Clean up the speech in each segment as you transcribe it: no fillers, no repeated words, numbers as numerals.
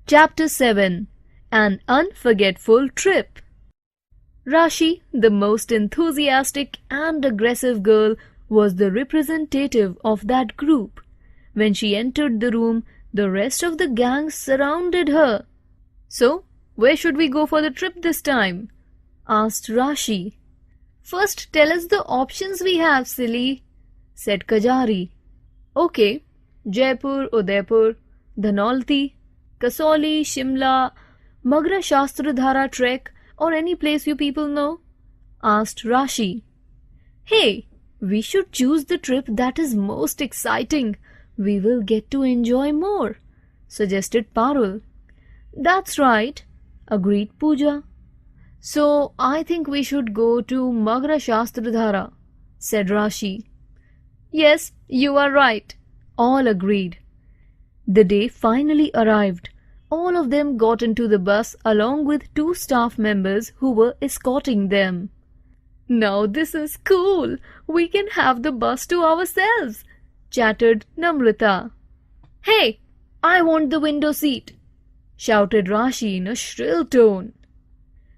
Chapter 7. An Unforgettable Trip. Rashi, the most enthusiastic and aggressive girl, was the representative of that group. When she entered the room, the rest of the gang surrounded her. "So, where should we go for the trip this time?" asked Rashi. "First tell us the options we have, silly," said Kajari. "Okay, Jaipur, Udaipur, Dhanolti, Kasauli, Shimla, Magra Shastradhara Trek, or any place you people know?" asked Rashi. "Hey, we should choose the trip that is most exciting. We will get to enjoy more," suggested Parul. "That's right," agreed Pooja. "So I think we should go to Magra Shastradhara," said Rashi. "Yes, you are right," all agreed. The day finally arrived. All of them got into the bus along with 2 staff members who were escorting them. "Now this is cool. We can have the bus to ourselves," chattered Namrata. "Hey, I want the window seat," shouted Rashi in a shrill tone.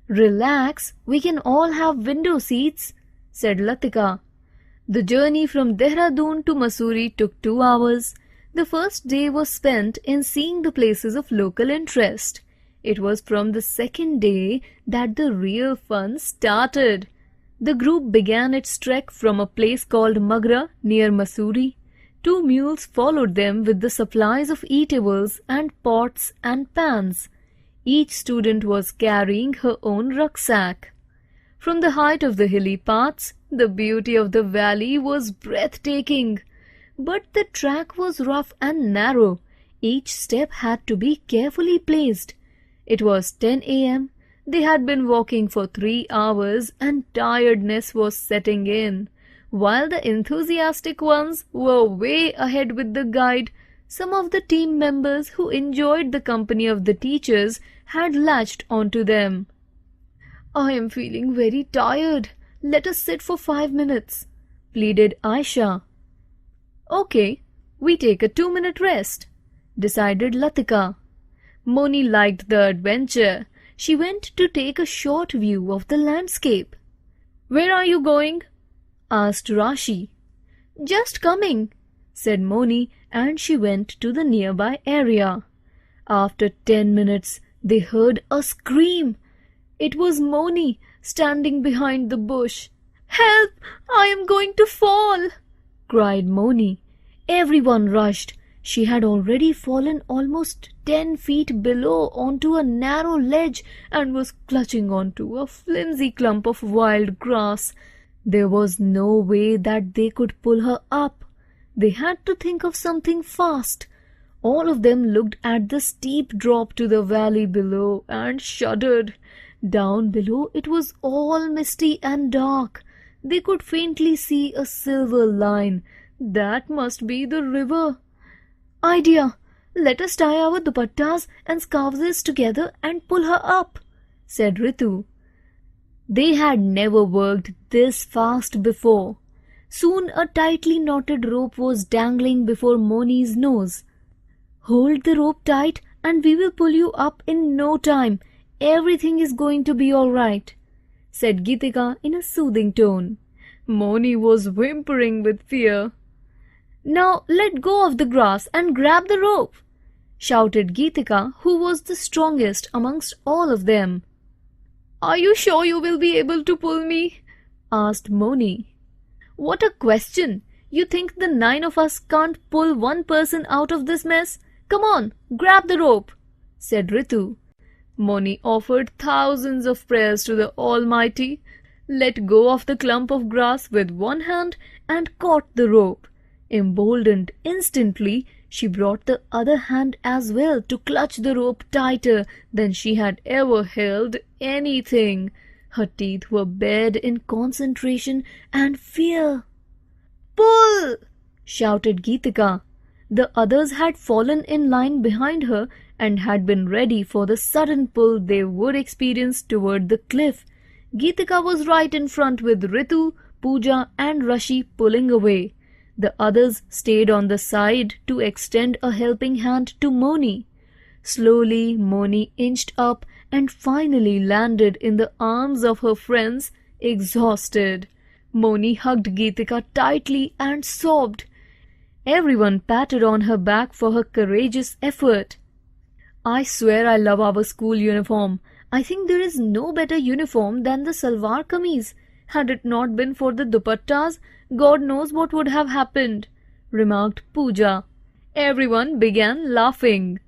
"Relax, we can all have window seats," said Latika. The journey from Dehradun to Mussoorie took 2 hours. The first day was spent in seeing the places of local interest. It was from the second day that the real fun started. The group began its trek from a place called Magra near Mussoorie. 2 mules followed them with the supplies of eatables and pots and pans. Each student was carrying her own rucksack. From the height of the hilly paths, the beauty of the valley was breathtaking. But the track was rough and narrow. Each step had to be carefully placed. It was 10 a.m. They had been walking for 3 hours and tiredness was setting in. While the enthusiastic ones were way ahead with the guide, some of the team members who enjoyed the company of the teachers had latched onto them. "I am feeling very tired. Let us sit for 5 minutes," pleaded Aisha. "Okay, we take a 2-minute rest," decided Latika. Moni liked the adventure. She went to take a short view of the landscape. "Where are you going?" asked Rashi. "Just coming," said Moni, and she went to the nearby area. After 10 minutes, they heard a scream. It was Moni standing behind the bush. "Help! I am going to fall!" cried Moni. Everyone rushed. She had already fallen almost 10 feet below onto a narrow ledge and was clutching onto a flimsy clump of wild grass. There was no way that they could pull her up. They had to think of something fast. All of them looked at the steep drop to the valley below and shuddered. Down below it was all misty and dark. They could faintly see a silver line. That must be the river. "Idea! Let us tie our dupattas and scarves together and pull her up," said Ritu. They had never worked this fast before. Soon a tightly knotted rope was dangling before Moni's nose. "Hold the rope tight and we will pull you up in no time. Everything is going to be all right," said Geetika in a soothing tone. Moni was whimpering with fear. "Now let go of the grass and grab the rope," shouted Geetika, who was the strongest amongst all of them. "Are you sure you will be able to pull me?" asked Moni. "What a question! You think the 9 of us can't pull one person out of this mess? Come on, grab the rope," said Ritu. Moni offered thousands of prayers to the Almighty, let go of the clump of grass with one hand and caught the rope. Emboldened instantly, she brought the other hand as well to clutch the rope tighter than she had ever held anything. Her teeth were bared in concentration and fear. "Pull!" shouted Geetika. The others had fallen in line behind her and had been ready for the sudden pull they would experience toward the cliff. Geetika was right in front with Ritu, Pooja and Rashi pulling away. The others stayed on the side to extend a helping hand to Moni. Slowly, Moni inched up and finally landed in the arms of her friends, exhausted. Moni hugged Geetika tightly and sobbed. Everyone patted on her back for her courageous effort. I swear I love our school uniform. I think there is no better uniform than the salwar kameez. Had it not been for the dupattas, God knows what would have happened, remarked Pooja. Everyone began laughing.